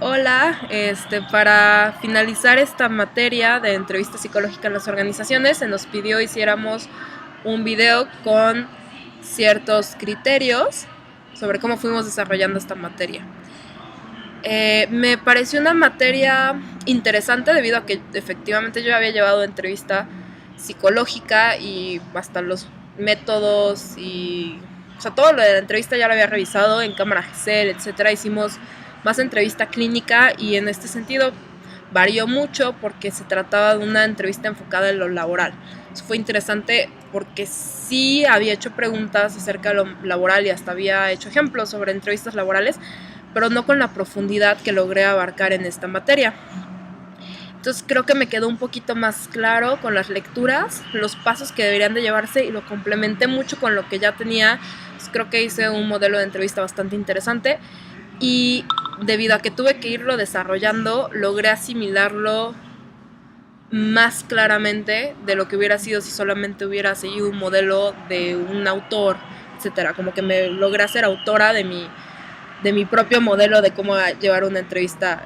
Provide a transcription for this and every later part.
Hola, para finalizar esta materia de entrevista psicológica en las organizaciones, se nos pidió hiciéramos un video con ciertos criterios sobre cómo fuimos desarrollando esta materia. Me pareció una materia interesante debido a que efectivamente yo había llevado entrevista psicológica y hasta los métodos y todo lo de la entrevista ya lo había revisado en cámara Excel, etcétera. Hicimos más entrevista clínica y en este sentido varió mucho porque se trataba de una entrevista enfocada en lo laboral. Eso fue interesante porque sí había hecho preguntas acerca de lo laboral y hasta había hecho ejemplos sobre entrevistas laborales, pero no con la profundidad que logré abarcar en esta materia. Entonces creo que me quedó un poquito más claro con las lecturas, los pasos que deberían de llevarse, y lo complementé mucho con lo que ya tenía. Entonces creo que hice un modelo de entrevista bastante interesante y debido a que tuve que irlo desarrollando, logré asimilarlo más claramente de lo que hubiera sido si solamente hubiera seguido un modelo de un autor, etcétera. Como que me logré hacer autora de mi propio modelo de cómo llevar una entrevista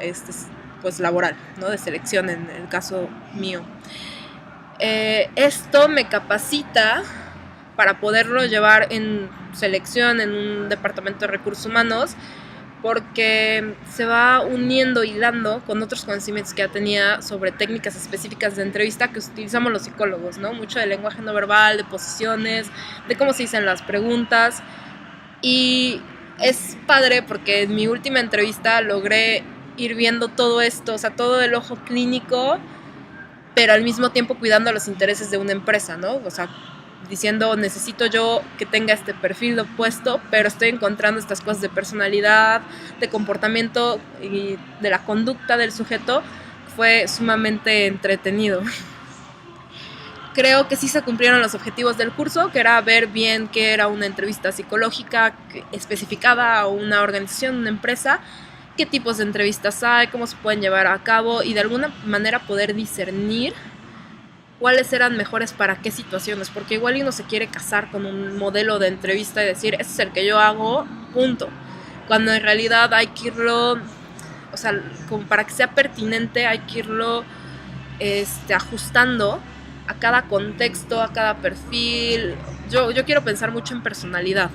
pues laboral, ¿no? De selección en el caso mío. Esto me capacita para poderlo llevar en selección en un departamento de recursos humanos, porque se va uniendo, hilando con otros conocimientos que ya tenía sobre técnicas específicas de entrevista que utilizamos los psicólogos, ¿no? Mucho de lenguaje no verbal, de posiciones, de cómo se dicen las preguntas. Y es padre porque en mi última entrevista logré ir viendo todo esto, o sea, todo el ojo clínico, pero al mismo tiempo cuidando los intereses de una empresa, ¿no? O sea, diciendo, necesito yo que tenga este perfil opuesto, pero estoy encontrando estas cosas de personalidad, de comportamiento y de la conducta del sujeto. Fue sumamente entretenido. Creo que sí se cumplieron los objetivos del curso, que era ver bien qué era una entrevista psicológica especificada a una organización, una empresa, qué tipos de entrevistas hay, cómo se pueden llevar a cabo y de alguna manera poder discernir cuáles eran mejores para qué situaciones, porque igual uno se quiere casar con un modelo de entrevista y decir, ese es el que yo hago, punto. Cuando en realidad hay que irlo, o sea, como para que sea pertinente, hay que irlo ajustando a cada contexto, a cada perfil. Yo quiero pensar mucho en personalidad.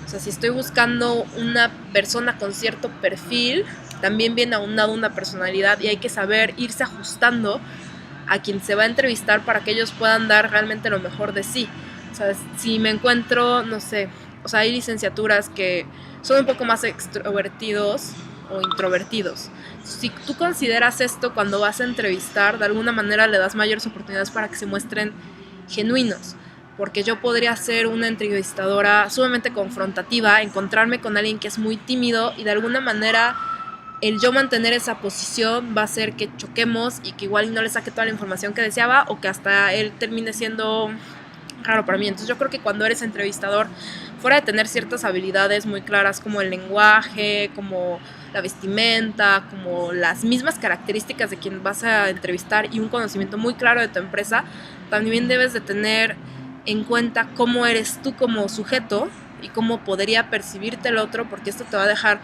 O sea, si estoy buscando una persona con cierto perfil, también viene aunado una personalidad y hay que saber irse ajustando a quien se va a entrevistar para que ellos puedan dar realmente lo mejor de sí. O sea, si me encuentro, no sé, o sea, hay licenciaturas que son un poco más extrovertidos o introvertidos. Si tú consideras esto cuando vas a entrevistar, de alguna manera le das mayores oportunidades para que se muestren genuinos. Porque yo podría ser una entrevistadora sumamente confrontativa, encontrarme con alguien que es muy tímido y de alguna manera el yo mantener esa posición va a hacer que choquemos y que igual no le saque toda la información que deseaba o que hasta él termine siendo raro para mí. Entonces yo creo que cuando eres entrevistador, fuera de tener ciertas habilidades muy claras como el lenguaje, como la vestimenta, como las mismas características de quien vas a entrevistar y un conocimiento muy claro de tu empresa, también debes de tener en cuenta cómo eres tú como sujeto y cómo podría percibirte el otro, porque esto te va a dejar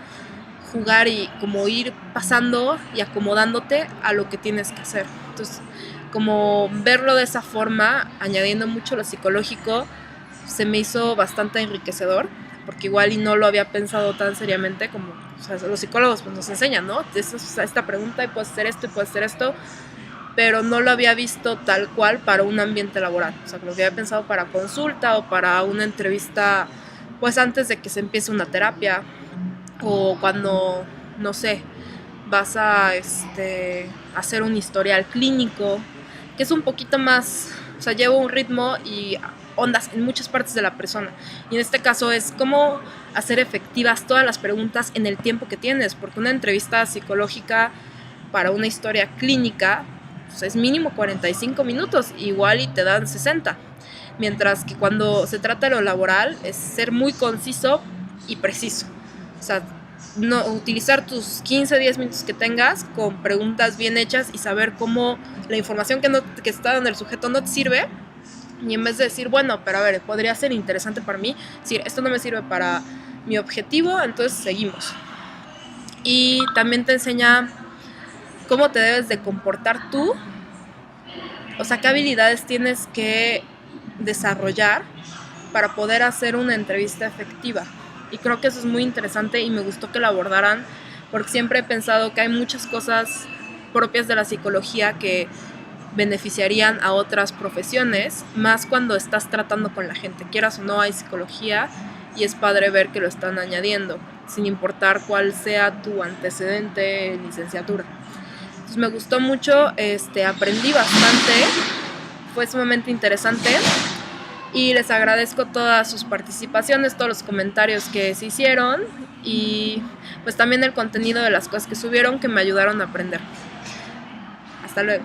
jugar y como ir pasando y acomodándote a lo que tienes que hacer. Entonces, como verlo de esa forma, añadiendo mucho lo psicológico, se me hizo bastante enriquecedor, porque igual y no lo había pensado tan seriamente como, o sea, los psicólogos pues nos enseñan, ¿no? Esta pregunta y puedes hacer esto y puedes hacer esto, pero no lo había visto tal cual para un ambiente laboral. O sea, lo había pensado para consulta o para una entrevista, pues antes de que se empiece una terapia, o cuando, no sé, vas a hacer un historial clínico, que es un poquito más, o sea, lleva un ritmo y ondas en muchas partes de la persona. Y en este caso es cómo hacer efectivas todas las preguntas en el tiempo que tienes, porque una entrevista psicológica para una historia clínica pues es mínimo 45 minutos, igual y te dan 60. Mientras que cuando se trata de lo laboral es ser muy conciso y preciso. O sea, no, utilizar tus 15-10 minutos que tengas con preguntas bien hechas y saber cómo la información que está dando el sujeto no te sirve, y en vez de decir, bueno, pero a ver, podría ser interesante para mí, decir, esto no me sirve para mi objetivo, entonces seguimos. y también te enseña cómo te debes de comportar tú, o sea, qué habilidades tienes que desarrollar para poder hacer una entrevista efectiva. Y creo que eso es muy interesante y me gustó que lo abordaran, porque siempre he pensado que hay muchas cosas propias de la psicología que beneficiarían a otras profesiones, más cuando estás tratando con la gente. Quieras o no, hay psicología y es padre ver que lo están añadiendo, sin importar cuál sea tu antecedente en licenciatura. Entonces me gustó mucho, aprendí bastante, fue sumamente interesante y les agradezco todas sus participaciones, todos los comentarios que se hicieron y pues también el contenido de las cosas que subieron que me ayudaron a aprender. Hasta luego.